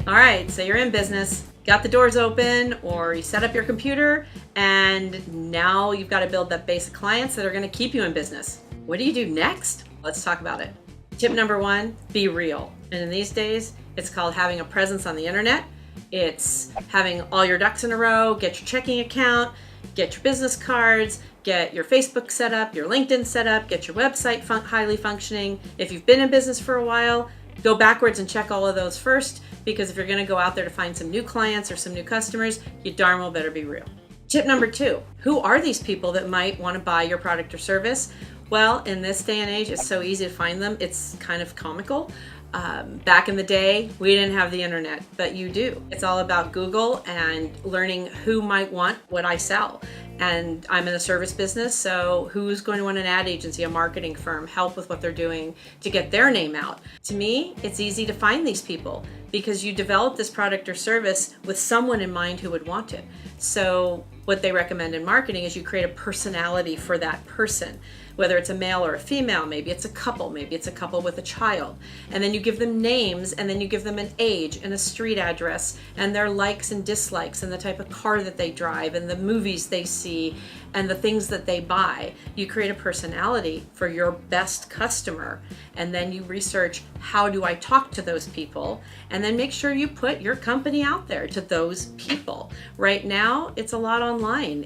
All right, so you're in business, got the doors open, or you set up your computer, and now you've got to build that base of clients that are going to keep you in business. What do you do next? Let's talk about it. Tip number 1, be real. And in these days, it's called having a presence on the internet. It's having all your ducks in a row, get your checking account, get your business cards, get your Facebook set up, your LinkedIn set up, get your website highly functioning. If you've been in business for a while, go backwards and check all of those first, because if you're going to go out there to find some new clients or some new customers, you darn well better be real. Tip number 2, who are these people that might want to buy your product or service? Well, in this day and age, it's so easy to find them. It's kind of comical. Back in the day, we didn't have the internet, but you do. It's all about Google and learning who might want what I sell. And I'm in the service business, so who's going to want an ad agency, a marketing firm, help with what they're doing to get their name out? To me, it's easy to find these people because you develop this product or service with someone in mind who would want it. So what they recommend in marketing is you create a personality for that person, whether it's a male or a female, maybe it's a couple with a child. And then you give them names, and then you give them an age and a street address and their likes and dislikes and the type of car that they drive and the movies they see and the things that they buy. You create a personality for your best customer, and then you research, how do I talk to those people? And then make sure you put your company out there to those people. Right now, it's a lot online,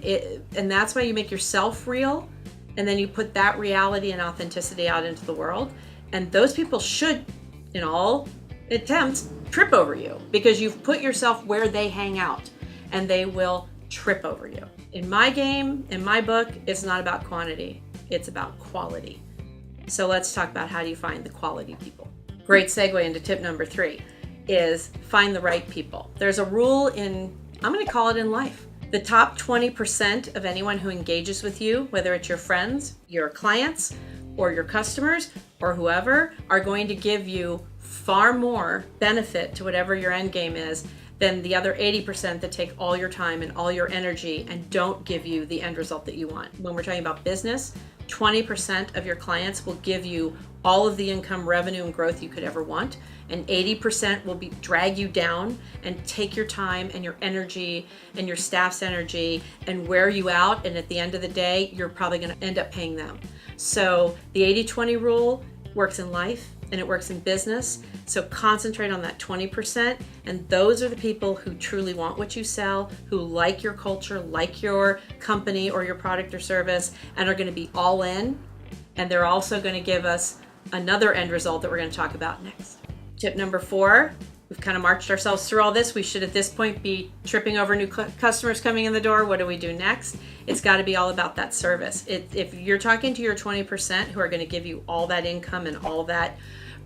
and that's why you make yourself real, and then you put that reality and authenticity out into the world. And those people should, in all attempts, trip over you, because you've put yourself where they hang out, and they will trip over you. In my game, in my book, it's not about quantity, it's about quality. So let's talk about, how do you find the quality people? Great segue into tip number 3 is find the right people. There's a rule in, I'm going to call it in life. The top 20% of anyone who engages with you, whether it's your friends, your clients, or your customers, or whoever, are going to give you far more benefit to whatever your end game is than the other 80% that take all your time and all your energy and don't give you the end result that you want. When we're talking about business, 20% of your clients will give you all of the income, revenue, and growth you could ever want, and 80% will drag you down and take your time and your energy and your staff's energy and wear you out, and at the end of the day, you're probably going to end up paying them. So the 80-20 rule works in life and it works in business. So concentrate on that 20%, and those are the people who truly want what you sell, who like your culture, like your company or your product or service, and are going to be all in. And they're also going to give us another end result that we're going to talk about next. Tip number 4, we've kind of marched ourselves through all this. We should at this point be tripping over new customers coming in the door. What do we do next? It's got to be all about that service. If you're talking to your 20% who are going to give you all that income and all that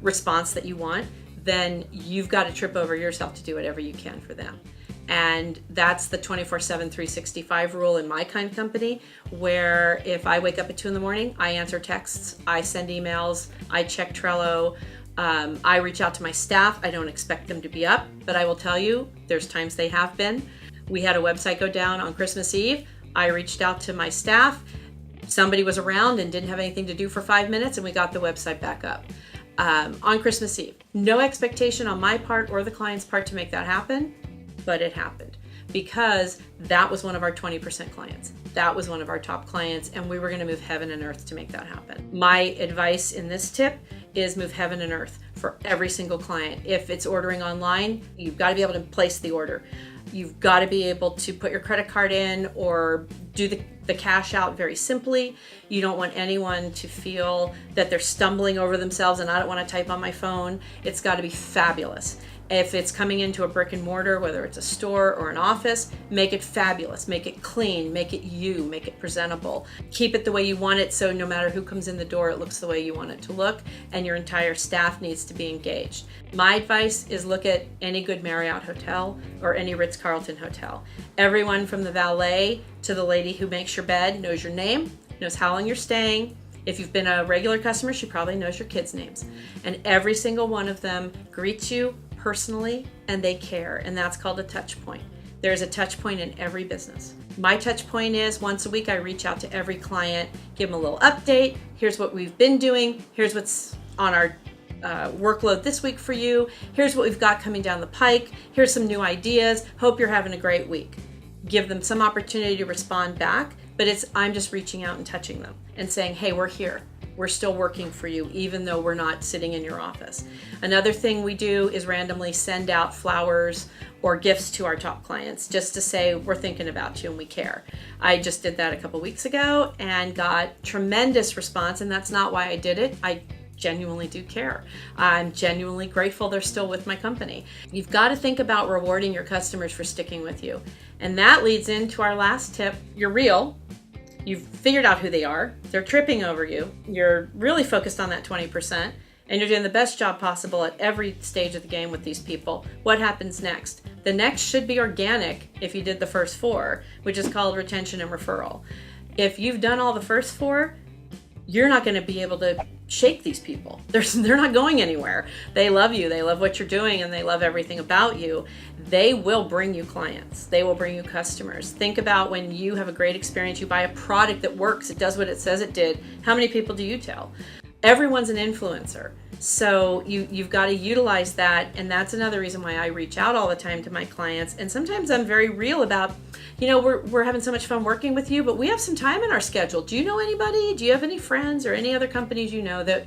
response that you want, then you've got to trip over yourself to do whatever you can for them. And that's the 24/7, 365 rule in my kind of company, where if I wake up at 2 in the morning, I answer texts, I send emails, I check Trello, I reach out to my staff. I don't expect them to be up, but I will tell you, there's times they have been. We had a website go down on Christmas Eve. I reached out to my staff. Somebody was around and didn't have anything to do for 5 minutes, and we got the website back up. On Christmas Eve. No expectation on my part or the client's part to make that happen, but it happened because that was one of our 20% clients. That was one of our top clients, and we were going to move heaven and earth to make that happen. My advice in this tip is move heaven and earth for every single client. If it's ordering online, you've got to be able to place the order. You've got to be able to put your credit card in or do the cash out very simply. You don't want anyone to feel that they're stumbling over themselves and I don't want to type on my phone. It's got to be fabulous. If it's coming into a brick and mortar, whether it's a store or an office, make it fabulous, make it clean, make it you, make it presentable. Keep it the way you want it, so no matter who comes in the door, it looks the way you want it to look, and your entire staff needs to be engaged. My advice is look at any good Marriott hotel or any Ritz-Carlton hotel. Everyone from the valet to the lady who makes your bed knows your name, knows how long you're staying. If you've been a regular customer, she probably knows your kids' names. And every single one of them greets you personally, and they care, and that's called a touch point. There's a touch point in every business. My touch point is once a week I reach out to every client, give them a little update. Here's what we've been doing. Here's what's on our workload this week for you. Here's what we've got coming down the pike. Here's some new ideas. Hope you're having a great week. Give them some opportunity to respond back, but I'm just reaching out and touching them and saying, hey, we're here. We're still working for you, even though we're not sitting in your office. Another thing we do is randomly send out flowers or gifts to our top clients just to say, we're thinking about you and we care. I just did that a couple weeks ago and got tremendous response, and that's not why I did it. I genuinely do care. I'm genuinely grateful they're still with my company. You've got to think about rewarding your customers for sticking with you. And that leads into our last tip. You're real. You've figured out who they are. They're tripping over you. You're really focused on that 20%, and you're doing the best job possible at every stage of the game with these people. What happens next? The next should be organic if you did the first 4, which is called retention and referral. If you've done all the first 4, you're not going to be able to shake these people. They're not going anywhere. They love you. They love what you're doing, and they love everything about you. They will bring you clients. They will bring you customers. Think about when you have a great experience, you buy a product that works, it does what it says it did. How many people do you tell? Everyone's an influencer. So you've got to utilize that, and that's another reason why I reach out all the time to my clients. And sometimes I'm very real about, we're having so much fun working with you, but we have some time in our schedule. Do you know anybody? Do you have any friends or any other companies that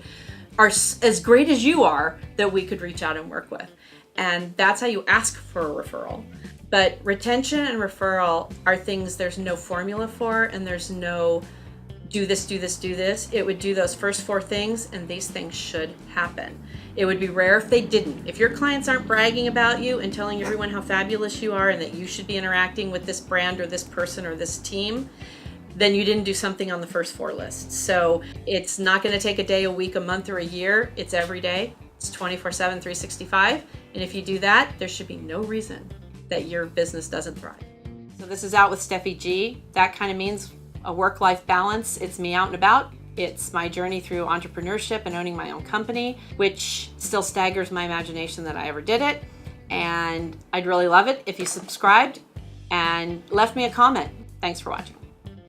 are as great as you are that we could reach out and work with? And that's how you ask for a referral. But retention and referral are things there's no formula for, and there's no do this, do this, do this. It would do those first 4 things, and these things should happen. It would be rare if they didn't. If your clients aren't bragging about you and telling everyone how fabulous you are and that you should be interacting with this brand or this person or this team, then you didn't do something on the first 4 lists. So it's not going to take a day, a week, a month, or a year. It's every day. It's 24/7, 365. And if you do that, there should be no reason that your business doesn't thrive. So this is Out with Steffi G. That kind of means a work-life balance. It's me out and about. It's my journey through entrepreneurship and owning my own company, which still staggers my imagination that I ever did it. And I'd really love it if you subscribed and left me a comment. Thanks for watching.